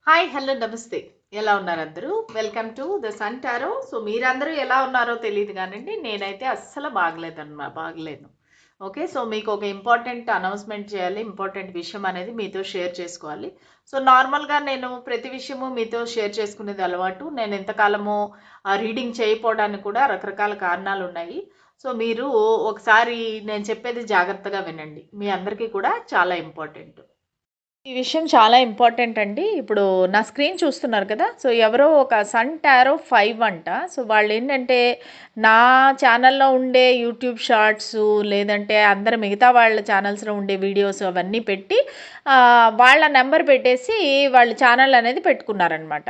Hi hello నమస్తే. ఎలా ఉన్నారు అందరూ? Welcome to the sun tarot. So మీరందరూ ఎలా ఉన్నారో తెలియదు కానండి, నేనైతే అస్సలు బాగలేను. ఓకే, సో మీకు ఒక ఇంపార్టెంట్ అనౌన్స్మెంట్ చేయాలి, ఇంపార్టెంట్ విషయం అనేది మీతో షేర్ చేసుకోవాలి. సో నార్మల్గా నేను ప్రతి విషయము మీతో షేర్ చేసుకునేది అలవాటు. నేను ఎంతకాలము రీడింగ్ చేయకపోవడానికి కూడా రకరకాల కారణాలు ఉన్నాయి. సో మీరు ఒకసారి నేను చెప్పేది జాగ్రత్తగా వినండి, మీ అందరికీ కూడా చాలా ఇంపార్టెంట్. ఈ విషయం చాలా ఇంపార్టెంట్ అండి. ఇప్పుడు నా స్క్రీన్ చూస్తున్నారు కదా! సో ఎవరో ఒక సన్ టారో 5 అంట. సో వాళ్ళేంటంటే నా ఛానల్‌లో ఉండే యూట్యూబ్ షార్ట్సు, లేదంటే అందరు మిగతా వాళ్ళ ఛానల్స్‌లో ఉండే వీడియోస్ అవన్నీ పెట్టి వాళ్ళ నెంబర్ పెట్టేసి వాళ్ళు ఛానల్ అనేది పెట్టుకున్నారనమాట.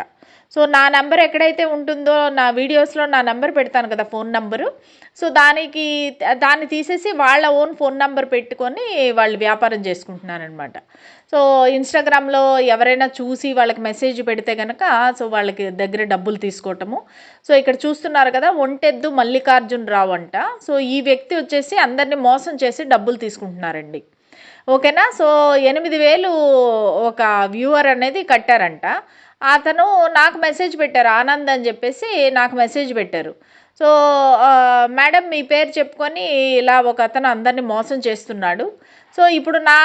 సో నా నెంబర్ ఎక్కడైతే ఉంటుందో, నా వీడియోస్‌లో నా నెంబర్ పెడతాను కదా, ఫోన్ నంబరు. సో దాన్ని తీసేసి వాళ్ళ ఓన్ ఫోన్ నంబర్ పెట్టుకొని వాళ్ళు వ్యాపారం చేసుకుంటున్నారనమాట. సో ఇన్‌స్టాగ్రామ్‌లో ఎవరైనా చూసి వాళ్ళకి మెసేజ్ పెడితే గనక సో వాళ్ళకి దగ్గర డబ్బులు తీసుకోవటము. సో ఇక్కడ చూస్తున్నారు కదా, ఒంటెద్దు మల్లికార్జునరావు అంట. సో ఈ వ్యక్తి వచ్చేసి అందరిని మోసం చేసి డబ్బులు తీసుకుంటున్నారండి. ఓకేనా. సో 8,000 ఒక వ్యూవర్ అనేది కట్టారంట. అతను నాకు మెసేజ్ పెట్టారు, ఆనంద్ అని చెప్పేసి నాకు మెసేజ్ పెట్టారు. సో మేడం మీ పేరు చెప్పుకొని ఇలా ఒక అతను అందరినీ మోసం చేస్తున్నాడు. సో ఇప్పుడు నా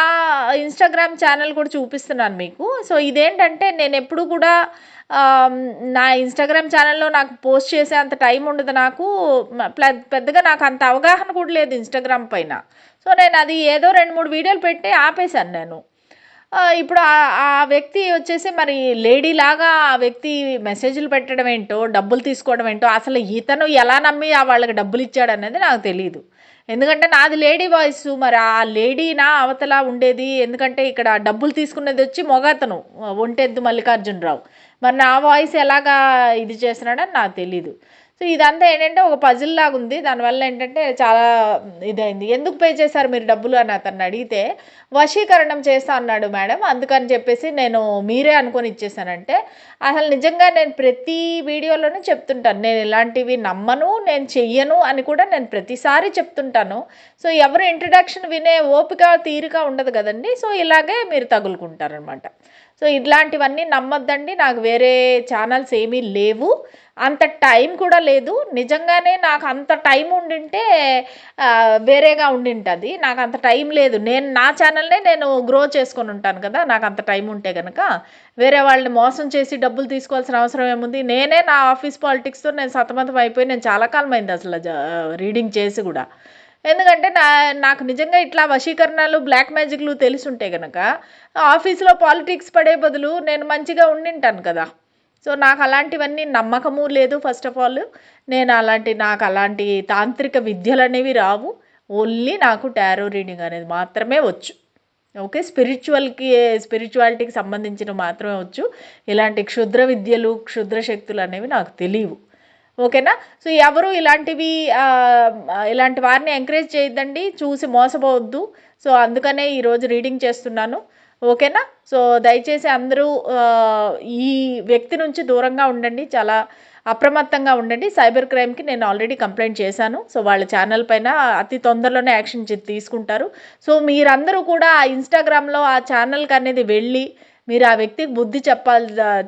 ఇన్స్టాగ్రామ్ ఛానల్ కూడా చూపిస్తున్నాను మీకు. సో ఇదేంటంటే నేను ఎప్పుడు కూడా నా ఇన్స్టాగ్రామ్ ఛానల్లో నాకు పోస్ట్ చేసే అంత టైం ఉండదు నాకు. పెద్దగా నాకు అంత అవగాహన కూడా లేదు ఇన్స్టాగ్రామ్ పైన. సో నేను అది ఏదో 2-3 వీడియోలు పెట్టి ఆపేశాను నేను. ఇప్పుడు ఆ వ్యక్తి వచ్చేసి మరి లేడీలాగా ఆ వ్యక్తి మెసేజ్‌లు పెట్టడం ఏంటో, డబ్బులు తీసుకోవడం ఏంటో, అసలు ఇతను ఎలా నమ్మి వాళ్ళకి డబ్బులు ఇచ్చాడనేది నాకు తెలీదు. ఎందుకంటే నాది లేడీ వాయిసు. మరి ఆ లేడీనా అవతల ఉండేది? ఎందుకంటే ఇక్కడ డబ్బులు తీసుకునేది వచ్చి మగతను, ఒంటెద్దు మల్లికార్జునరావు. మరి నా వాయిస్ ఎలాగా ఇది చేస్తున్నాడని నాకు తెలీదు. సో ఇదంతా ఏంటంటే ఒక పజిల్ లాగా ఉంది. దానివల్ల ఏంటంటే చాలా ఇదైంది. ఎందుకు పే చేశారు మీరు డబ్బులు అని అతన్ని అడిగితే, వశీకరణం చేస్తా అన్నాడు మేడం, అందుకని చెప్పేసి నేను మీరే అనుకొని ఇచ్చేసానంటే, అసలు నిజంగా నేను ప్రతి వీడియోలోనూ చెప్తుంటాను, నేను ఇలాంటివి నమ్మను, నేను చెయ్యను అని కూడా నేను ప్రతిసారి చెప్తుంటాను. సో ఎవరు ఇంట్రడక్షన్ వినే ఓపిక తీరిక ఉండదు కదండి. సో ఇలాగే మీరు తగులుకుంటారనమాట. సో ఇట్లాంటివన్నీ నమ్మొద్దండి. నాకు వేరే ఛానల్స్ ఏమీ లేవు, అంత టైం కూడా లేదు. నిజంగానే నాకు అంత టైం ఉండింటే వేరేగా ఉండింటది. నాకు అంత టైం లేదు. నేను నా ఛానల్నే నేను గ్రో చేసుకొని ఉంటాను కదా, నాకు అంత టైం ఉంటే గనక. వేరే వాళ్ళని మోసం చేసి డబ్బులు తీసుకోవాల్సిన అవసరం ఏముంది? నేనే నా ఆఫీస్ పాలిటిక్స్‌తో నేను సతమతం అయిపోయి నేను చాలా కాలం అయింది అసలు రీడింగ్ చేసి కూడా. ఎందుకంటే నాకు నిజంగా ఇట్లా వశీకరణాలు, బ్లాక్ మ్యాజిక్‌లు తెలిసుంటే గనక ఆఫీస్‌లో పాలిటిక్స్ పడే బదులు నేను మంచిగా ఉండింటాను కదా. సో నాకు అలాంటివన్నీ నమ్మకము లేదు. ఫస్ట్ ఆఫ్ ఆల్ నాకు అలాంటి తాంత్రిక విద్యలనేవి రావు. ఓన్లీ నాకు టారో రీడింగ్ అనేది మాత్రమే వచ్చు. ఓకే, స్పిరిచువాలిటీకి సంబంధించినవి మాత్రమే వచ్చు. ఇలాంటి క్షుద్ర విద్యలు, క్షుద్ర శక్తులు అనేవి నాకు తెలియవు. ఓకేనా. సో ఎవరు ఇలాంటి వారిని ఎంకరేజ్ చేయొద్దండి, చూసి మోసపోవద్దు. సో అందుకనే ఈరోజు రీడింగ్ చేస్తున్నాను. ఓకేనా. సో దయచేసి అందరూ ఈ వ్యక్తి నుంచి దూరంగా ఉండండి, చాలా అప్రమత్తంగా ఉండండి. సైబర్ క్రైమ్కి నేను ఆల్రెడీ కంప్లైంట్ చేశాను. సో వాళ్ళ ఛానల్ పైన అతి తొందరలోనే యాక్షన్ తీసుకుంటారు. సో మీరందరూ కూడా ఆ ఇన్స్టాగ్రామ్లో ఆ ఛానల్కి అనేది వెళ్ళి మీరు ఆ వ్యక్తికి బుద్ధి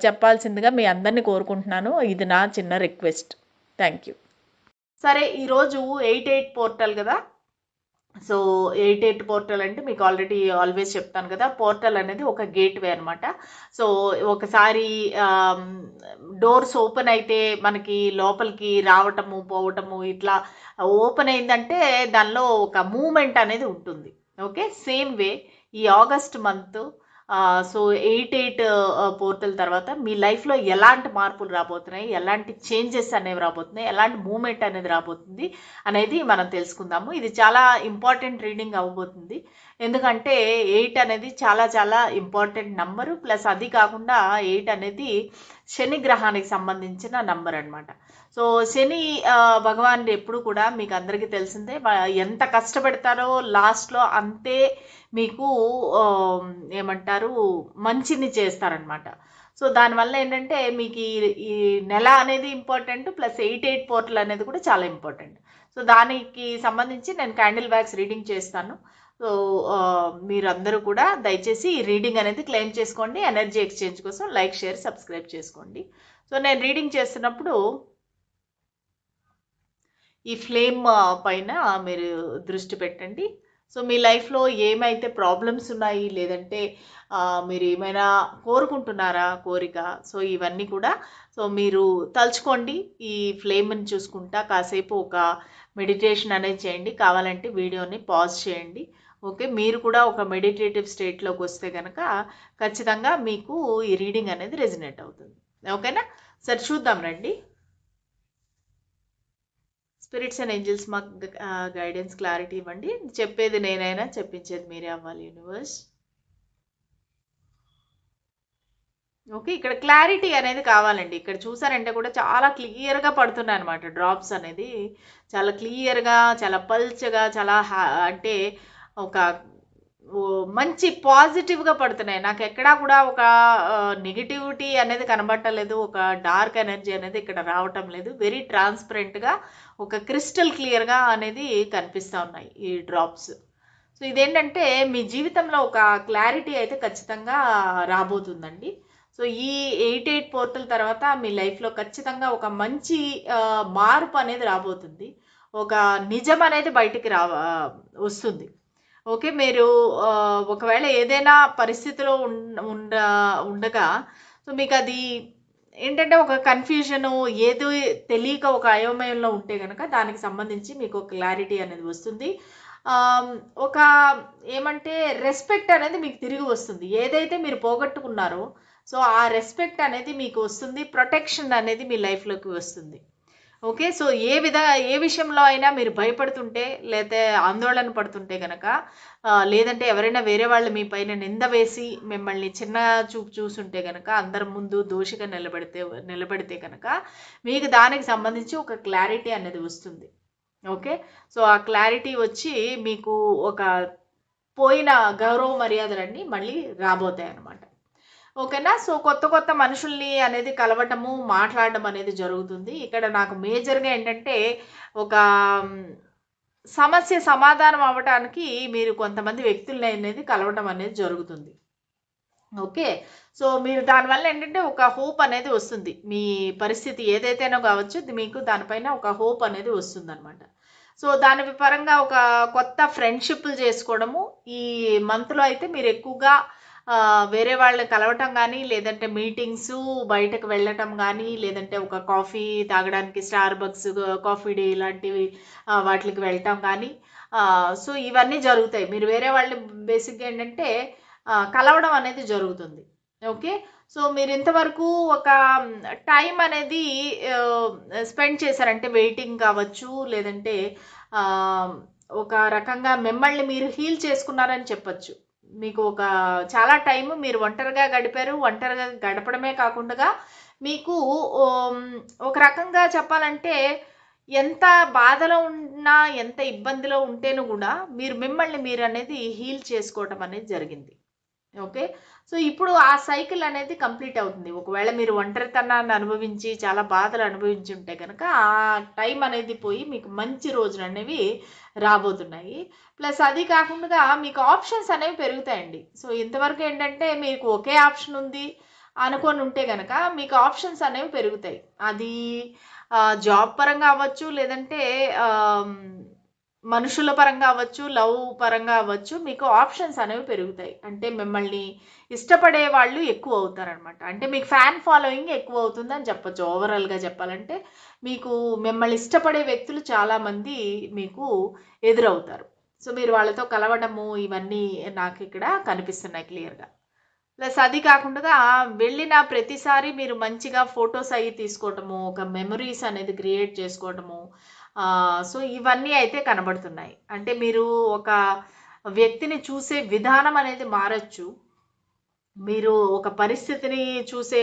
చెప్పాల్సిందిగా మీ అందరినీ కోరుకుంటున్నాను. ఇది నా చిన్న రిక్వెస్ట్. Thank you. సరే, ఈరోజు 88 పోర్టల్ కదా. సో 88 పోర్టల్ అంటే మీకు ఆల్వేస్ చెప్తాను కదా, పోర్టల్ అనేది ఒక గేట్వే అనమాట. సో ఒకసారి డోర్స్ ఓపెన్ అయితే మనకి లోపలికి రావటము, పోవటము, ఇట్లా ఓపెన్ అయిందంటే దానిలో ఒక మూమెంట్ అనేది ఉంటుంది. ఓకే, సేమ్ వే ఈ ఆగస్ట్ మంత్ సో 88 పోర్టల్ తర్వాత మీ లైఫ్లో ఎలాంటి మార్పులు రాబోతున్నాయి, ఎలాంటి చేంజెస్ అనేవి రాబోతున్నాయి, ఎలాంటి మూమెంట్ అనేది రాబోతుంది అనేది మనం తెలుసుకుందాము. ఇది చాలా ఇంపార్టెంట్ రీడింగ్ అవ్వబోతుంది. ఎందుకంటే 8 అనేది చాలా చాలా ఇంపార్టెంట్ నంబరు. ప్లస్ అది కాకుండా 8 అనేది శని గ్రహానికి సంబంధించిన నంబర్ అనమాట. సో శని భగవానుడు ఎప్పుడు కూడా మీకు అందరికీ తెలిసిందే, ఎంత కష్టపెడతారో లాస్ట్లో అంతే మీకు ఏమంటారు మంచిని చేస్తారనమాట. సో దానివల్ల ఏంటంటే మీకు ఈ నెల అనేది ఇంపార్టెంట్, ప్లస్ 88 పోర్టల్ అనేది కూడా చాలా ఇంపార్టెంట్. సో దానికి సంబంధించి నేను క్యాండిల్ వ్యాక్స్ రీడింగ్ చేస్తాను. సో మీరందరూ కూడా దయచేసి ఈ రీడింగ్ అనేది క్లెయిమ్ చేసుకోండి. ఎనర్జీ ఎక్స్చేంజ్ కోసం లైక్, షేర్, సబ్స్క్రైబ్ చేసుకోండి. సో నేను రీడింగ్ చేస్తున్నప్పుడు ఈ ఫ్లేమ్ పైన మీరు దృష్టి పెట్టండి. సో మీ లైఫ్లో ఏమైతే ప్రాబ్లమ్స్ ఉన్నాయి, లేదంటే మీరు ఏమైనా కోరుకుంటున్నారా కోరిక, సో ఇవన్నీ కూడా సో మీరు తలుచుకోండి. ఈ ఫ్లేమ్ని చూసుకుంటా కాసేపు ఒక మెడిటేషన్ అనేది చేయండి. కావాలంటే వీడియోని పాజ్ చేయండి. ఓకే, మీరు కూడా ఒక మెడిటేటివ్ స్టేట్లోకి వస్తే కనుక ఖచ్చితంగా మీకు ఈ రీడింగ్ అనేది రెజినేట్ అవుతుంది. ఓకేనా? సరే చూద్దాం రండి. స్పిరిట్స్ అండ్ ఏంజల్స్ మాకు గైడెన్స్, క్లారిటీ ఇవ్వండి. చెప్పేది నేనైనా, చెప్పించేది మీరే అవ్వాలి యూనివర్స్. ఓకే, ఇక్కడ క్లారిటీ అనేది కావాలండి. ఇక్కడ చూసారంటే కూడా చాలా క్లియర్గా పడుతున్నాయి అనమాట. డ్రాప్స్ అనేది చాలా క్లియర్గా, చాలా పల్చగా, చాలా అంటే ఒక మంచి పాజిటివ్గా పడుతున్నాయి. నాకు ఎక్కడా కూడా ఒక నెగిటివిటీ అనేది కనబట్టలేదు, ఒక డార్క్ ఎనర్జీ అనేది ఇక్కడ రావటం లేదు. వెరీ ట్రాన్స్పరెంట్గా ఒక క్రిస్టల్ క్లియర్గా అనేది కనిపిస్తూ ఉన్నాయి ఈ డ్రాప్స్. సో ఇదేంటంటే మీ జీవితంలో ఒక క్లారిటీ అయితే ఖచ్చితంగా రాబోతుందండి. సో ఈ 88 పోర్టల్ తర్వాత మీ లైఫ్లో ఖచ్చితంగా ఒక మంచి మార్పు అనేది రాబోతుంది. ఒక నిజం అనేది బయటికి వస్తుంది. ఓకే, మీరు ఒకవేళ ఏదైనా పరిస్థితిలో ఉండగా సో మీకు అది ఏంటంటే ఒక కన్ఫ్యూజను, ఏదో తెలియక ఒక అయోమయంలో ఉంటే కనుక దానికి సంబంధించి మీకు ఒక క్లారిటీ అనేది వస్తుంది. ఒక ఏమంటే రెస్పెక్ట్ అనేది మీకు తిరిగి వస్తుంది. ఏదైతే మీరు పోగొట్టుకున్నారో సో ఆ రెస్పెక్ట్ అనేది మీకు వస్తుంది. ప్రొటెక్షన్ అనేది మీ లైఫ్లోకి వస్తుంది. ఓకే, సో ఏ విషయంలో అయినా మీరు భయపడుతుంటే లేతే ఆందోళన పడుతుంటే కనుక లేదంటే ఎవరైనా వేరే వాళ్ళు మీ పైన నింద వేసి మిమ్మల్ని చిన్న చూపు చూసుంటే కనుక అందరి ముందు దోషిగా నిలబడితే కనుక మీకు దానికి సంబంధించి ఒక క్లారిటీ అనేది వస్తుంది. ఓకే, సో ఆ క్లారిటీ వచ్చి మీకు ఒక పోయిన గౌరవ మర్యాదలన్నీ మళ్ళీ రాబోతాయి అన్నమాట. ఓకేనా? సో కొత్త మనుషుల్ని అనేది కలవటము, మాట్లాడడం అనేది జరుగుతుంది. ఇక్కడ నాకు మేజర్గా ఏంటంటే ఒక సమస్య సమాధానం అవ్వటానికి మీరు కొంతమంది వ్యక్తుల్ని అనేది కలవటం అనేది జరుగుతుంది. ఓకే, సో మీరు దానివల్ల ఏంటంటే ఒక హోప్ అనేది వస్తుంది. మీ పరిస్థితి ఏదైతేనో కావచ్చు, మీకు దానిపైన ఒక హోప్ అనేది వస్తుంది అనమాట. సో దాని పరంగా ఒక కొత్త ఫ్రెండ్షిప్లు చేసుకోవడము ఈ మంత్లో అయితే మీరు ఎక్కువగా వేరే వాళ్ళని కలవటం కానీ, లేదంటే మీటింగ్స్, బయటకు వెళ్ళటం కానీ, లేదంటే ఒక కాఫీ తాగడానికి స్టార్ బక్స్, కాఫీ డే ఇలాంటివి వాటికి వెళ్ళటం కానీ సో ఇవన్నీ జరుగుతాయి. మీరు వేరే వాళ్ళు బేసిక్గా ఏంటంటే కలవడం అనేది జరుగుతుంది. ఓకే, సో మీరు ఇంతవరకు ఒక టైం అనేది స్పెండ్ చేశారంటే వెయిటింగ్ కావచ్చు, లేదంటే ఒక రకంగా మిమ్మల్ని మీరు హీల్ చేసుకున్నారని చెప్పచ్చు. మీకు ఒక చాలా టైం మీరు ఒంటరిగా గడిపారు. ఒంటరిగా గడపడమే కాకుండా మీకు ఒక రకంగా చెప్పాలంటే ఎంత బాధలో ఉన్నా, ఎంత ఇబ్బందిలో ఉంటేనూ కూడా మిమ్మల్ని మీరు అనేది హీల్ చేసుకోవటం అనేది జరిగింది. ఓకే, సో ఇప్పుడు ఆ సైకిల్ అనేది కంప్లీట్ అవుతుంది. ఒకవేళ మీరు ఒంటరితనాన్ని అనుభవించి చాలా బాధలు అనుభవించి ఉంటే కనుక ఆ టైం అనేది పోయి మీకు మంచి రోజులు అనేవి రాబోతున్నాయి. ప్లస్ అది కాకుండా మీకు ఆప్షన్స్ అనేవి పెరుగుతాయండి. సో ఇంతవరకు ఏంటంటే మీకు ఒకే ఆప్షన్ ఉంది అనుకొని ఉంటే కనుక మీకు ఆప్షన్స్ అనేవి పెరుగుతాయి. అది జాబ్ పరంగా అవ్వచ్చు, లేదంటే మనుషుల పరంగా అవ్వచ్చు, లవ్ పరంగా అవ్వచ్చు, మీకు ఆప్షన్స్ అనేవి పెరుగుతాయి. అంటే మిమ్మల్ని ఇష్టపడే వాళ్ళు ఎక్కువ అవుతారనమాట. అంటే మీకు ఫ్యాన్ ఫాలోయింగ్ ఎక్కువ అవుతుందని చెప్పచ్చు. ఓవరాల్గా చెప్పాలంటే మీకు మిమ్మల్ని ఇష్టపడే వ్యక్తులు చాలామంది మీకు ఎదురవుతారు. సో మీరు వాళ్ళతో కలవడము ఇవన్నీ నాకు ఇక్కడ కనిపిస్తున్నాయి క్లియర్గా. ప్లస్ అది కాకుండా వెళ్ళిన ప్రతిసారి మీరు మంచిగా ఫొటోస్ అవి తీసుకోవటము, ఒక మెమరీస్ అనేది క్రియేట్ చేసుకోవటము, సో ఇవన్నీ అయితే కనబడుతున్నాయి. అంటే మీరు ఒక వ్యక్తిని చూసే విధానం అనేది మారచ్చు. మీరు ఒక పరిస్థితిని చూసే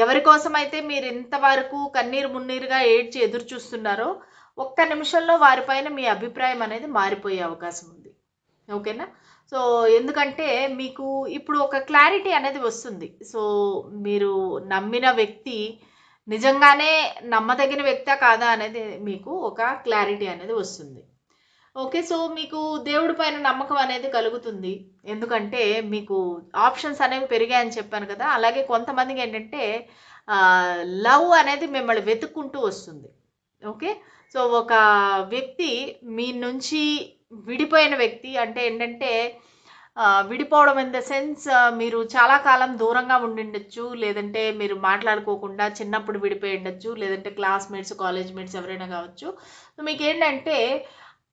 ఎవరి కోసమైతే మీరు ఇంతవరకు కన్నీరు మున్నీరుగా ఏడ్చి ఎదురు చూస్తున్నారో ఒక్క నిమిషంలో వారిపైన మీ అభిప్రాయం అనేది మారిపోయే అవకాశం ఉంది. ఓకేనా? సో ఎందుకంటే మీకు ఇప్పుడు ఒక క్లారిటీ అనేది వస్తుంది. సో మీరు నమ్మిన వ్యక్తి నిజంగానే నమ్మదగిన వ్యక్తా కాదా అనేది మీకు ఒక క్లారిటీ అనేది వస్తుంది. ఓకే. సో, మీకు దేవుడి పైన నమ్మకం అనేది కలుగుతుంది. ఎందుకంటే, మీకు ఆప్షన్స్ అనేవి పెరిగాయని చెప్పాను కదా! అలాగే కొంతమందికేంటంటే లవ్ అనేది మిమ్మల్ని వెతుక్కుంటూ వస్తుంది. ఓకే. సో, ఒక వ్యక్తి మీ నుంచి విడిపోయిన వ్యక్తి అంటే ఏంటంటే విడిపోవడం ఇన్ ద సెన్స్ మీరు చాలా కాలం దూరంగా ఉండిండొచ్చు. లేదంటే మీరు మాట్లాడుకోకుండా చిన్నప్పుడు విడిపోయి ఉండొచ్చు. లేదంటే క్లాస్‌మేట్స్, కాలేజ్ మేట్స్ ఎవరైనా కావచ్చు. సో, మీకేంటంటే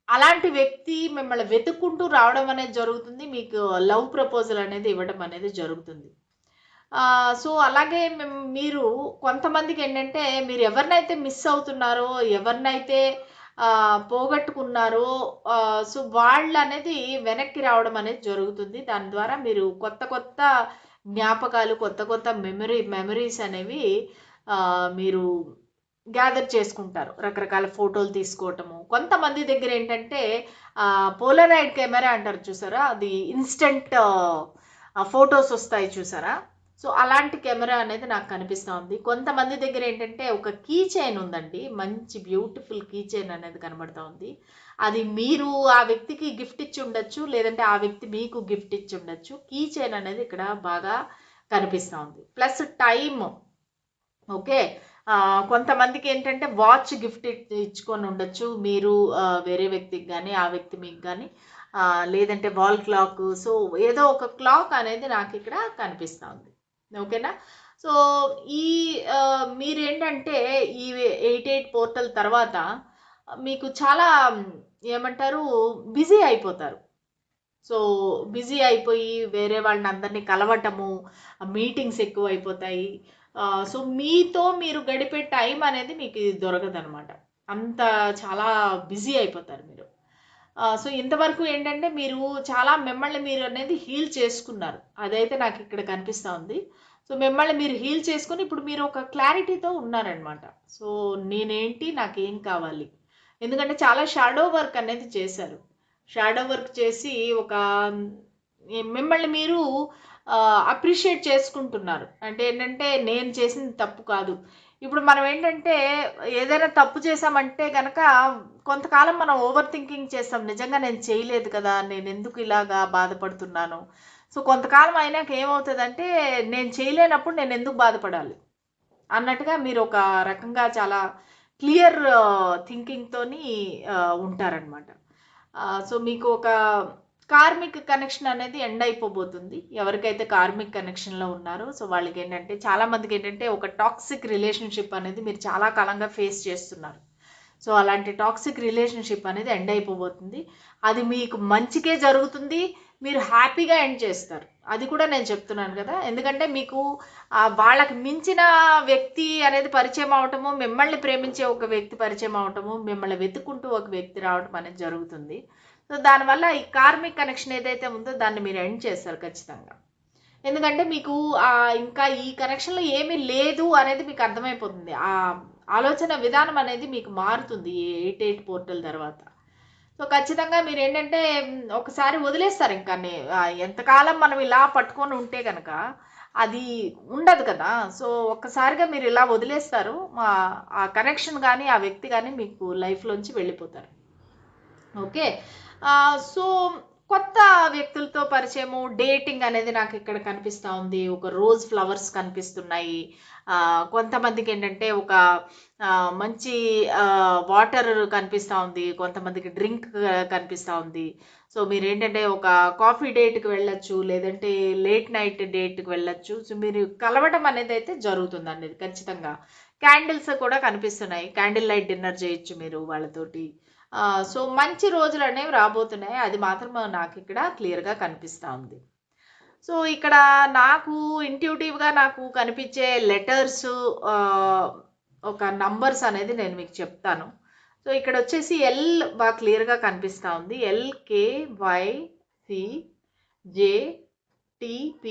అలాంటి వ్యక్తి మిమ్మల్ని వెతుక్కుంటూ రావడం అనేది జరుగుతుంది. మీకు లవ్ ప్రపోజల్ అనేది ఇవ్వడం అనేది జరుగుతుంది. సో, అలాగే మీరు కొంతమందికేంటంటే మీరు ఎవరినైతే మిస్ అవుతున్నారో, ఎవరినైతే పోగొట్టుకున్నారో సో, వాళ్ళనేది వెనక్కి రావడం అనేది జరుగుతుంది. దాని ద్వారా మీరు కొత్త కొత్త జ్ఞాపకాలు, కొత్త కొత్త మెమరీస్ అనేవి మీరు గ్యాదర్ చేసుకుంటారు. రకరకాల ఫోటోలు తీసుకోవటము. కొంతమంది దగ్గరేంటంటే పోలరాయిడ్ కెమెరా అంటారు చూసారా? అది ఇన్‌స్టంట్ ఫోటోస్ వస్తాయి చూసారా? సో, అలాంటి కెమెరా అనేది నాకు కనిపిస్తా ఉంది. కొంతమంది దగ్గరేంటంటే ఒక కీ చైన్ ఉందండి. మంచి బ్యూటిఫుల్ కీ చైన్ అనేది కనబడతా ఉంది. అది మీరు ఆ వ్యక్తికి గిఫ్ట్ ఇచ్చి ఉండొచ్చు. లేదంటే ఆ వ్యక్తి మీకు గిఫ్ట్ ఇచ్చి ఉండొచ్చు. కీ చైన్ అనేది ఇక్కడ బాగా కనిపిస్తా ఉంది. Plus time. ఓకే. కొంతమందికేంటంటే వాచ్ గిఫ్ట్ ఇచ్చుకొని ఉండొచ్చు. మీరు వేరే వ్యక్తికి గానీ, ఆ వ్యక్తి మీకు గానీ లేదంటే వాల్ క్లాక్. సో, ఏదో ఒక క్లాక్ అనేది నాకిక్కడ కనిపిస్తా ఉంది. ఓకేనా? సో, ఈ మీరేంటంటే ఈ 88 పోర్టల్ తర్వాత మీకు చాలా ఏమంటారు బిజీ అయిపోతారు. సో, బిజీ అయిపోయి వేరే వాళ్ళనందరిని కలవటము, మీటింగ్స్ ఎక్కువైపోతాయి. సో, మీతో మీరు గడిపే టైం అనేది మీకు దొరకదనమాట. అంత చాలా బిజీ అయిపోతారు మీరు. సో, ఇంతవరకు ఏంటంటే మీరు చాలా మిమ్మల్ని మీరు అనేది హీల్ చేసుకున్నారు. అదైతే నాకిక్కడ కనిపిస్తా ఉంది. సో, మిమ్మల్ని మీరు హీల్ చేసుకొని ఇప్పుడు మీరు ఒక క్లారిటీతో ఉన్నారనమాట. సో, నేనేంటి? నాకేం కావాలి? ఎందుకంటే చాలా షాడో వర్క్ అనేది చేశారు. షాడో వర్క్ చేసి ఒక మిమ్మల్ని మీరు అప్రిషియేట్ చేసుకుంటున్నారు. అంటే ఏంటంటే నేను చేసింది తప్పు కాదు. ఇప్పుడు మనం ఏంటంటే ఏదైనా తప్పు చేశామంటే గనక కొంతకాలం మనం ఓవర్ థింకింగ్ చేస్తాం. నిజంగా నేను చేయలేదు కదా! నేనెందుకు ఇలాగా బాధపడుతున్నాను. సో, కొంతకాలం అయినాక ఏమవుతదంటే నేను చేయలేనప్పుడు నేనెందుకు బాధపడాలి అన్నట్టుగా మీరు ఒక రకంగా చాలా క్లియర్ థింకింగ్‌తోని ఉంటారనమాట. సో, మీకు ఒక కార్మిక్ కనెక్షన్ అనేది ఎండ్ అయిపోబోతుంది. ఎవరికైతే కార్మిక్ కనెక్షన్‌లో ఉన్నారో సో, వాళ్ళకేంటంటే చాలా మందికేంటంటే ఒక టాక్సిక్ రిలేషన్‌షిప్ అనేది మీరు చాలా కాలంగా ఫేస్ చేస్తున్నారు. సో, అలాంటి టాక్సిక్ రిలేషన్‌షిప్ అనేది ఎండ్ అయిపోబోతుంది. అది మీకు మంచికే జరుగుతుంది. మీరు హ్యాపీగా ఎండ్ చేస్తారు. అది కూడా నేను చెప్తున్నాను కదా! ఎందుకంటే మీకు వాళ్ళకి మించిన వ్యక్తి అనేది పరిచయం అవ్వటము, మిమ్మల్ని ప్రేమించే ఒక వ్యక్తి పరిచయం అవ్వటము, మిమ్మల్ని వెతుక్కుంటూ ఒక వ్యక్తి రావటం అనేది జరుగుతుంది. సో, దానివల్ల ఈ కార్మిక్ కనెక్షన్ ఏదైతే ఉందో దాన్ని మీరు ఎండ్ చేస్తారు ఖచ్చితంగా. ఎందుకంటే మీకు ఇంకా ఈ కనెక్షన్‌లో ఏమీ లేదు అనేది మీకు అర్థమైపోతుంది. ఆలోచన విధానం అనేది మీకు మారుతుంది ఈ 88 పోర్టల్ తర్వాత. సో, ఖచ్చితంగా మీరేంటంటే ఒకసారి వదిలేస్తారు ఇంకా ఎంతకాలం మనం ఇలా పట్టుకొని ఉంటే గనక అది ఉండదు కదా! సో, ఒక్కసారిగా మీరు ఇలా వదిలేస్తారు. ఆ కనెక్షన్ గాని, ఆ వ్యక్తి గాని మీకు లైఫ్‌లోంచి వెళ్ళిపోతారు. ఓకే. సో, కొత్త వ్యక్తులతో పరిచయము, డేటింగ్ అనేది నాకిక్కడ కనిపిస్తా ఉంది. ఒక రోజ్ ఫ్లవర్స్ కనిపిస్తున్నాయి. కొంతమందికేంటంటే ఒక మంచి వాటర్ కనిపిస్తా ఉంది. కొంతమందికి డ్రింక్ కనిపిస్తా ఉంది. సో, మీరేంటంటే ఒక కాఫీ డేట్‌కి వెళ్ళొచ్చు. లేదంటే లేట్ నైట్ డేట్‌కి వెళ్ళొచ్చు. సో, మీరు కలవటం అనేదైతే జరుగుతుందండి ఖచ్చితంగా. క్యాండిల్స్ కూడా కనిపిస్తున్నాయి. క్యాండిల్ లైట్ డిన్నర్ చేయొచ్చు మీరు వాళ్ళతోటి. సో, మంచి రోజులనేవి రాబోతున్నాయి. అది మాత్రం నాకిక్కడ క్లియర్‌గా కనిపిస్తా ఉంది. సో, ఇక్కడ నాకు ఇంట్యూటివ్‌గా నాకు కనిపించే లెటర్స్ ఒక నంబర్స్ అనేది నేను మీకు చెప్తాను. సో, ఇక్కడొచ్చేసి ఎల్ బాగా క్లియర్‌గా కనిపిస్తా ఉంది. LKYCJTPDSP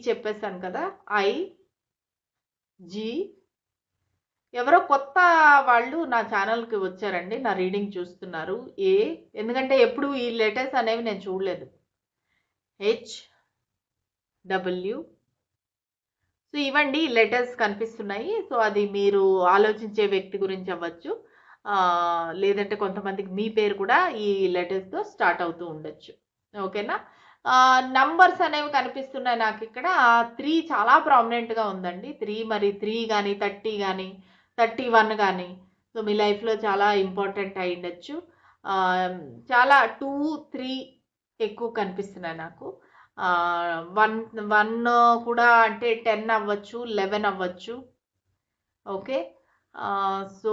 చెప్పేసాను కదా! IG ఎవరో కొత్త వాళ్ళు నా ఛానల్‌కి వచ్చారండి. నా రీడింగ్ చూస్తున్నారు. ఎందుకంటే ఎప్పుడు ఈ లెటర్స్ అనేవి నేను చూడలేదు. HW సో ఇవ్వండి లెటర్స్ కనిపిస్తున్నాయి. సో అది మీరు ఆలోచించే వ్యక్తి గురించి అవ్వచ్చు. లేదంటే కొంతమందికి మీ పేరు కూడా ఈ లెటర్స్‌తో స్టార్ట్ అవుతూ ఉండొచ్చు. ఓకేనా? నంబర్స్ అనేవి కనిపిస్తున్నాయి నాకిక్కడ. 3 చాలా ప్రామినెంట్‌గా ఉందండి. 3 మరి 3 గాని, 30 గాని, 31 గాని సో మీ లైఫ్‌లో చాలా ఇంపార్టెంట్ అయ్యుండొచ్చు. ఆహ్, చాలా 2, 3 ఎక్కువ కనిపిస్తున్నాయి నాకు. 1 కూడా అంటే 10 అవ్వచ్చు, 11 అవ్వచ్చు. ఓకే. సో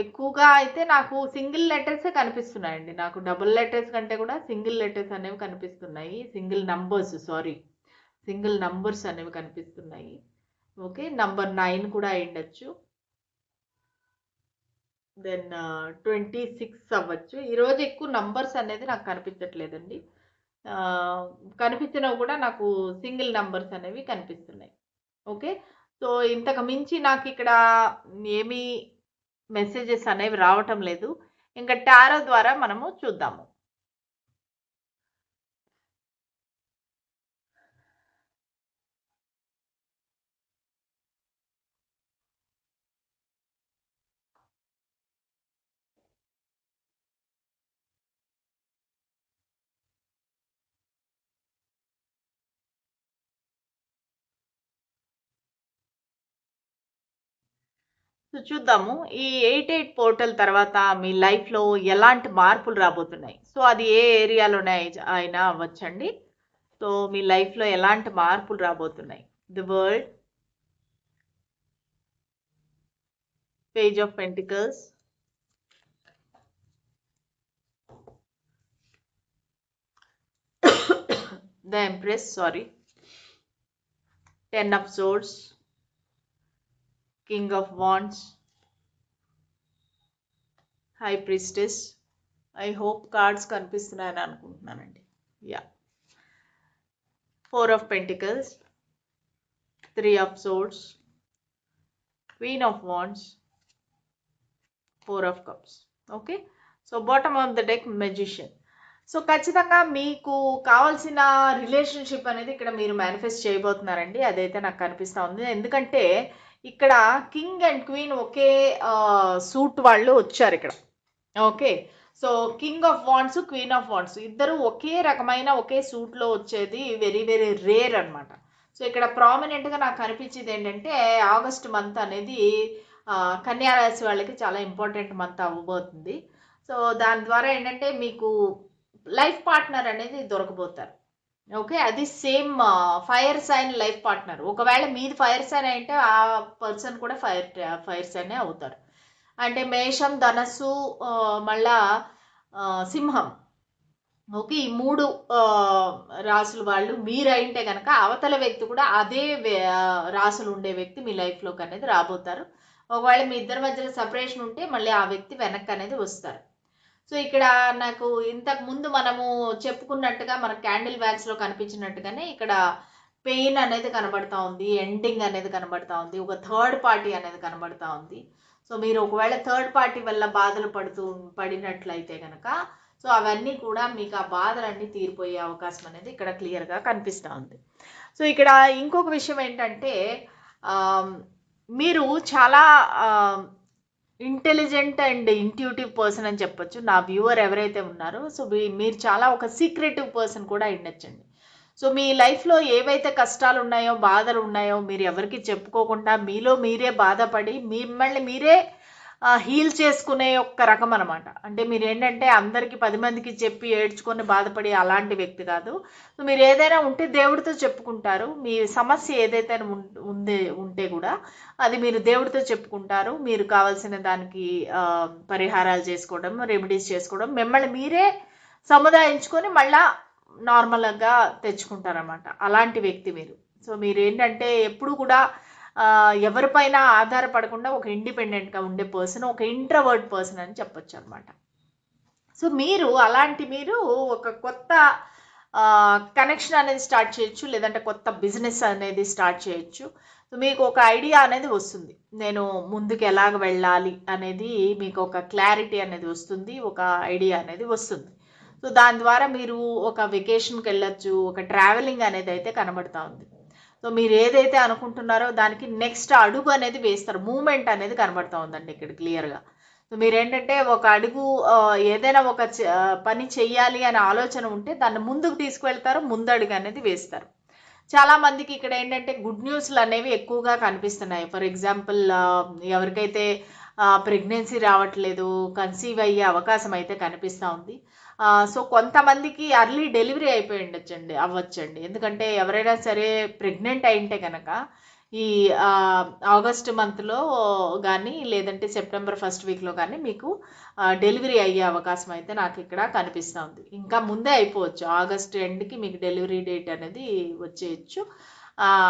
ఎక్కువగా అయితే నాకు సింగిల్ లెటర్సే కనిపిస్తున్నాయండి. నాకు డబుల్ లెటర్స్ కంటే కూడా సింగిల్ లెటర్స్ అనేవి కనిపిస్తున్నాయి. సింగిల్ నంబర్స్ అనేవి కనిపిస్తున్నాయి. ఓకే. నంబర్ 9 కూడా అయ్యుండొచ్చు. దెన్ 26 అవ్వచ్చు. ఈరోజు ఎక్కువ నంబర్స్ అనేది నాకు కనిపించట్లేదండి. కనిపించినవి కూడా నాకు సింగిల్ నంబర్స్ అనేవి కనిపిస్తున్నాయి. ఓకే. సో ఇంతకు మించి నాకిక్కడ ఏమీ మెసేజెస్ అనేవి రావటం లేదు. ఇంకా టారో ద్వారా మనము చూద్దాము. సో చూద్దాము. ఈ 88 పోర్టల్ తర్వాత మీ లైఫ్‌లో ఎలాంటి మార్పులు రాబోతున్నాయి? సో అది ఏ ఏరియాలోనే అయినా అవ్వచ్చండి. సో మీ లైఫ్‌లో ఎలాంటి మార్పులు రాబోతున్నాయి? The world, page of pentacles, the empress, 10 of swords, king of wands, high priestess. I hope cards కనిపిస్తున్నాయని అనుకుంటున్నానండి. Yeah. 4 of pentacles, 3 of swords, queen of wands, 4 of cups. Okay. So bottom of the deck magician. So ఖచ్చితంగా మీకు కావాల్సిన relationship అనేది ఇక్కడ మీరు manifest చేయబోతున్నారండి. అదైతే నాకు కనిపిస్తూ ఉంది. ఎందుకంటే ఇక్కడ king and queen okay suit వాళ్ళు వచ్చారు ఇక్కడ. Okay. So king of wands, queen of wands ఇద్దరు ఒకే రకమైన ఒకే సూట్లో వచ్చేది వెరీ వెరీ రేర్ అనమాట. సో ఇక్కడ ప్రామినెంట్గా నాకు కనిపించేది ఏంటంటే ఆగస్ట్ మంత్ అనేది కన్యా రాశి వాళ్ళకి చాలా ఇంపార్టెంట్ మంత్ అవ్వబోతుంది. సో దాని ద్వారా ఏంటంటే మీకు లైఫ్ పార్ట్నర్ అనేది దొరకబోతారు. ఓకే. అది same fire sign life partner. ఒకవేళ మీది ఫైర్ సైన్ అయితే ఆ పర్సన్ కూడా ఫైర్ సైనే అవుతారు. అంటే మేషం, ధనస్సు, మళ్ళా సింహం. ఓకే. ఈ 3 రాసుల వాళ్ళు మీరైంటే గనక అవతల వ్యక్తి కూడా అదే రాసులు ఉండే వ్యక్తి మీ లైఫ్‌లోకి అనేది రాబోతారు. ఒకవేళ మీ ఇద్దరి మధ్యలో సెపరేషన్ ఉంటే మళ్ళీ ఆ వ్యక్తి వెనక్కి అనేది వస్తారు. సో ఇక్కడ నాకు ఇంతకు ముందు మనము చెప్పుకున్నట్టుగా మన క్యాండిల్ వ్యాక్స్‌లో కనిపించినట్టుగానే ఇక్కడ పెయిన్ అనేది కనబడతా ఉంది. ఎండింగ్ అనేది కనబడతా ఉంది. ఒక థర్డ్ పార్టీ అనేది కనబడతా ఉంది. సో మీరు ఒకవేళ థర్డ్ పార్టీ వల్ల బాధలు పడినట్లయితే గనక సో అవన్నీ కూడా మీకు ఆ బాధలన్నీ తీరిపోయే అవకాశం అనేది ఇక్కడ క్లియర్‌గా కనిపిస్తూ ఉంది. సో ఇక్కడ ఇంకొక విషయం ఏంటంటే మీరు చాలా ఇంటెలిజెంట్ అండ్ ఇంట్యూటివ్ పర్సన్ అని చెప్పొచ్చు. నా వ్యూవర్ ఎవరైతే ఉన్నారో సో మీరు చాలా ఒక సీక్రెటివ్ పర్సన్ కూడా అయ్యుండొచ్చండి. సో మీ లైఫ్‌లో ఏవైతే కష్టాలు ఉన్నాయో, బాధలు ఉన్నాయో మీరు ఎవరికీ చెప్పుకోకుండా మీలో మీరే బాధపడి మిమ్మల్ని మీరే హీల్ చేసుకునే ఒక్క రకం అనమాట. అంటే మీరేంటంటే అందరికి 10 మందికి చెప్పి ఏడ్చుకొని బాధపడి అలాంటి వ్యక్తి కాదు. సో మీరు ఏదైనా ఉంటే దేవుడితో చెప్పుకుంటారు. మీ సమస్య ఏదైతే ఉంటే కూడా అది మీరు దేవుడితో చెప్పుకుంటారు. మీరు కావాల్సిన దానికి పరిహారాలు చేసుకోవడం, రెమెడీస్ చేసుకోవడం, మిమ్మల్ని మీరే సముదాయించుకొని మళ్ళా నార్మల్‌గా తెచ్చుకుంటారనమాట. అలాంటి వ్యక్తి మీరు. సో మీరేంటంటే ఎప్పుడు కూడా ఎవరిపైన ఆధారపడకుండా ఒక ఇండిపెండెంట్‌గా ఉండే పర్సన్, ఒక ఇంట్రోవర్ట్ పర్సన్ అని చెప్పొచ్చు అనమాట. సో మీరు ఒక కొత్త కనెక్షన్ అనేది స్టార్ట్ చేయొచ్చు. లేదంటే కొత్త బిజినెస్ అనేది స్టార్ట్ చేయొచ్చు. సో మీకు ఒక ఐడియా అనేది వస్తుంది. నేను ముందుకు ఎలాగ వెళ్ళాలి అనేది మీకు ఒక క్లారిటీ అనేది వస్తుంది. ఒక ఐడియా అనేది వస్తుంది. సో దాని ద్వారా మీరు ఒక వెకేషన్‌కి వెళ్ళొచ్చు. ఒక ట్రావెలింగ్ అనేది అయితే కనబడతా ఉంది. సో సో మీరు ఏదైతే అనుకుంటున్నారో దానికి నెక్స్ట్ అడుగు అనేది వేస్తారు. మూమెంట్ అనేది కనబడతా ఉందండి ఇక్కడ క్లియర్గా. సో మీరేంటంటే ఒక అడుగు ఏదైనా ఒక పని చెయ్యాలి అనే ఆలోచన ఉంటే దాన్ని ముందుకు తీసుకువెళ్తారు, ముందడుగు అనేది వేస్తారు. చాలా మందికి ఇక్కడ ఏంటంటే గుడ్ న్యూస్లు అనేవి ఎక్కువగా కనిపిస్తున్నాయి. ఫర్ ఎగ్జాంపుల్ ఎవరికైతే ప్రెగ్నెన్సీ రావట్లేదు, కన్సీవ్ అయ్యే అవకాశం అయితే కనిపిస్తూ ఉంది. సో కొంతమందికి అర్లీ డెలివరీ అయిపోయి ఉండొచ్చండి, అవ్వచ్చండి. ఎందుకంటే ఎవరైనా సరే ప్రెగ్నెంట్ అయింటే కనుక ఈ ఆగస్ట్ మంత్లో కానీ లేదంటే సెప్టెంబర్ ఫస్ట్ వీక్లో కానీ మీకు డెలివరీ అయ్యే అవకాశం అయితే నాకు ఇక్కడ కనిపిస్తూ ఉంది. ఇంకా ముందే అయిపోవచ్చు, ఆగస్ట్ ఎండ్కి మీకు డెలివరీ డేట్ అనేది వచ్చేయచ్చు.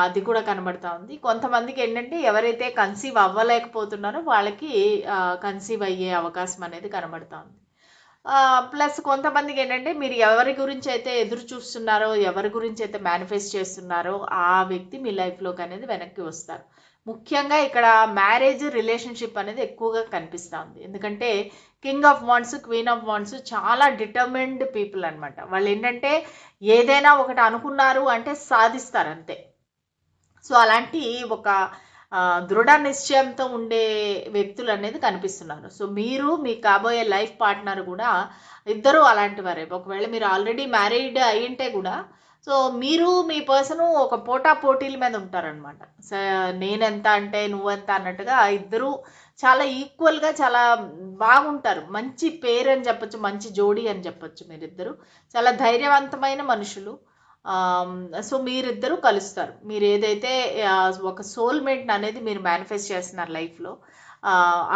అది కూడా కనబడతా ఉంది. కొంతమందికి ఏంటంటే ఎవరైతే కన్సీవ్ అవ్వలేకపోతున్నారో వాళ్ళకి కన్సీవ్ అయ్యే అవకాశం అనేది కనబడతా ఉంది. ప్లస్ కొంతమందికి ఏంటంటే మీరు ఎవరి గురించి అయితే ఎదురు చూస్తున్నారో, ఎవరి గురించి అయితే మేనిఫెస్ట్ చేస్తున్నారో ఆ వ్యక్తి మీ లైఫ్లోకి అనేది వెనక్కి వస్తారు. ముఖ్యంగా ఇక్కడ మ్యారేజ్ రిలేషన్షిప్ అనేది ఎక్కువగా కనిపిస్తూ ఉంది. ఎందుకంటే king of wands, queen of wands చాలా డిటర్మిన్డ్ పీపుల్ అనమాట. వాళ్ళు ఏంటంటే ఏదైనా ఒకటి అనుకున్నారు అంటే సాధిస్తారు అంతే. సో అలాంటి ఒక దృఢ నిశ్చయంతో ఉండే వ్యక్తులు అనేది కనిపిస్తున్నారు. సో మీరు మీ కాబోయే లైఫ్ పార్ట్నర్ కూడా ఇద్దరు అలాంటి వారే. ఒకవేళ మీరు ఆల్రెడీ మ్యారీడ్ అయ్యింటే కూడా సో మీరు మీ పర్సను ఒక పోటా పోటీల మీద ఉంటారనమాట. నేనెంత అంటే నువ్వెంత అన్నట్టుగా ఇద్దరు చాలా ఈక్వల్గా చాలా బాగుంటారు. మంచి పేరు అని చెప్పచ్చు, మంచి జోడీ అని చెప్పచ్చు. మీరిద్దరు చాలా ధైర్యవంతమైన మనుషులు. సో మీరిద్దరూ కలుస్తారు. మీరు ఏదైతే ఒక సోల్మేట్ అనేది మీరు మేనిఫెస్ట్ చేస్తున్నారు లైఫ్లో,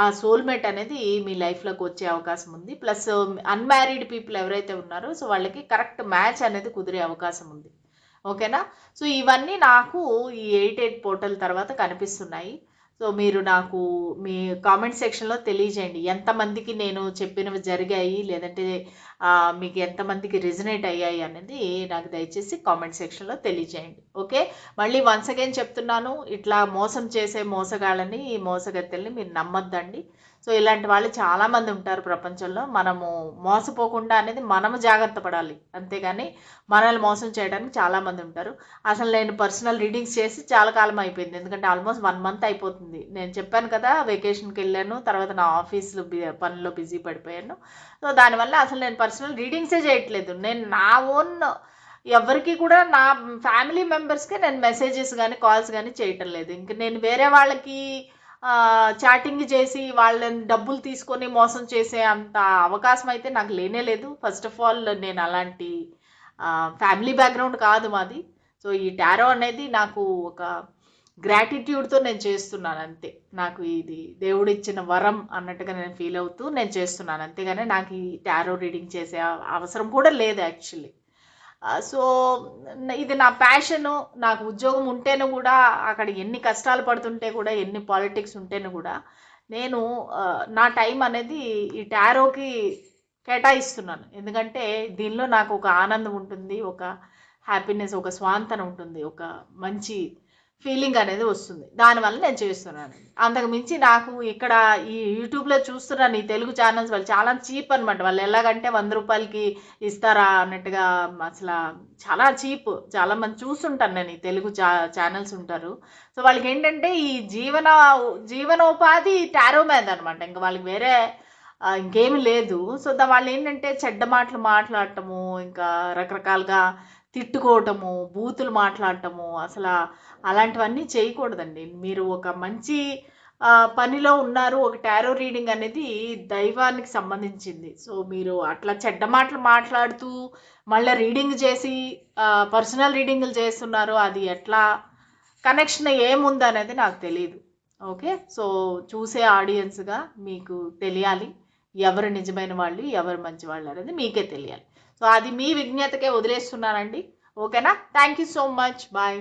ఆ సోల్మేట్ అనేది మీ లైఫ్లోకి వచ్చే అవకాశం ఉంది. ప్లస్ అన్మ్యారీడ్ పీపుల్ ఎవరైతే ఉన్నారో సో వాళ్ళకి కరెక్ట్ మ్యాచ్ అనేది కుదిరే అవకాశం ఉంది. ఓకేనా? సో ఇవన్నీ నాకు ఈ 88 పోర్టల్ తర్వాత కనిపిస్తున్నాయి. సో మీరు నాకు మీ కామెంట్ సెక్షన్లో తెలియజేయండి ఎంతమందికి నేను చెప్పినవి జరిగాయి, లేదంటే మీకు ఎంతమందికి రిజనేట్ అయ్యాయి అనేది నాకు దయచేసి కామెంట్ సెక్షన్లో తెలియజేయండి. ఓకే, మళ్ళీ వన్స్ అగైన్ చెప్తున్నాను, ఇట్లా మోసం చేసే మోసగాళ్ళని, ఈ మోసగత్తెల్ని మీరు నమ్మొద్దండి. సో ఇలాంటి వాళ్ళు చాలామంది ఉంటారు ప్రపంచంలో. మనము మోసపోకుండా అనేది మనము జాగ్రత్త పడాలి, అంతేగాని మనల్ని మోసం చేయడానికి చాలామంది ఉంటారు. అసలు నేను పర్సనల్ రీడింగ్స్ చేసి చాలా కాలం అయిపోయింది, ఎందుకంటే ఆల్మోస్ట్ 1 మంత్ అయిపోతుంది. నేను చెప్పాను కదా వెకేషన్కి వెళ్ళాను, తర్వాత నా ఆఫీస్లో పనిలో బిజీ పడిపోయాను. సో దానివల్ల అసలు నేను పర్సనల్ రీడింగ్సే చేయట్లేదు. నేను నా ఓన్ ఎవరికి కూడా నా ఫ్యామిలీ మెంబర్స్కే నేను మెసేజెస్ కానీ కాల్స్ కానీ చేయటం లేదు. ఇంక నేను వేరే వాళ్ళకి చాటింగ్ చేసి వాళ్ళని డబ్బులు తీసుకొని మోసం చేసే అంత అవకాశం అయితే నాకు లేనే లేదు. ఫస్ట్ ఆఫ్ ఆల్ నేను అలాంటి ఫ్యామిలీ బ్యాక్గ్రౌండ్ కాదు మాది. సో ఈ టారో అనేది నాకు ఒక గ్రాటిట్యూడ్తో నేను చేస్తున్నాను అంతే. నాకు ఇది దేవుడు ఇచ్చిన వరం అన్నట్టుగా నేను ఫీల్ అవుతూ నేను చేస్తున్నాను, అంతేగాని నాకు ఈ టారో రీడింగ్ చేసే అవసరం కూడా లేదు యాక్చువల్లీ. సో ఇది నా ప్యాషను. నాకు ఉద్యోగం ఉంటేనే కూడా అక్కడ ఎన్ని కష్టాలు పడుతుంటే కూడా, ఎన్ని పాలిటిక్స్ ఉంటేనే కూడా నేను నా టైం అనేది ఈ టారోకి కేటాయిస్తున్నాను. ఎందుకంటే దీనిలో నాకు ఒక ఆనందం ఉంటుంది, ఒక హ్యాపీనెస్, ఒక స్వాంతన ఉంటుంది, ఒక మంచి ఫీలింగ్ అనేది వస్తుంది. దానివల్ల నేను చేస్తున్నాను. అంతకు మించి నాకు ఇక్కడ ఈ యూట్యూబ్లో చూస్తున్నాను ఈ తెలుగు ఛానల్స్ వాళ్ళు చాలా చీప్ అనమాట. వాళ్ళు ఎలాగంటే 100 రూపాయలకి ఇస్తారా అన్నట్టుగా అసలు చాలా చీప్. చాలామంది చూస్తుంటాను నేను, ఈ తెలుగు ఛానల్స్ ఉంటారు. సో వాళ్ళకి ఏంటంటే ఈ జీవనోపాధి టారో మీద అనమాట. ఇంకా వాళ్ళకి వేరే ఇంకేమి లేదు. సో వాళ్ళు ఏంటంటే చెడ్డ మాటలు మాట్లాడటము, ఇంకా రకరకాలుగా తిట్టుకోవటము, బూతులు మాట్లాడటము, అసలు అలాంటివన్నీ చేయకూడదండి. మీరు ఒక మంచి పనిలో ఉన్నారు. ఒక టారో రీడింగ్ అనేది దైవానికి సంబంధించింది. సో మీరు అట్లా చెడ్డ మాటలు మాట్లాడుతూ మళ్ళీ రీడింగ్ చేసి పర్సనల్ రీడింగ్లు చేస్తున్నారు. అది ఎట్లా కనెక్షన్ ఏముంది అనేది నాకు తెలియదు. ఓకే, సో చూసే ఆడియన్స్గా మీకు తెలియాలి ఎవరు నిజమైన వాళ్ళు, ఎవరు మంచి వాళ్ళు అనేది మీకే తెలియాలి. సో అది మీ విజ్ఞతకే వదిలేస్తున్నానండి. ఓకేనా? Thank you so much. Bye.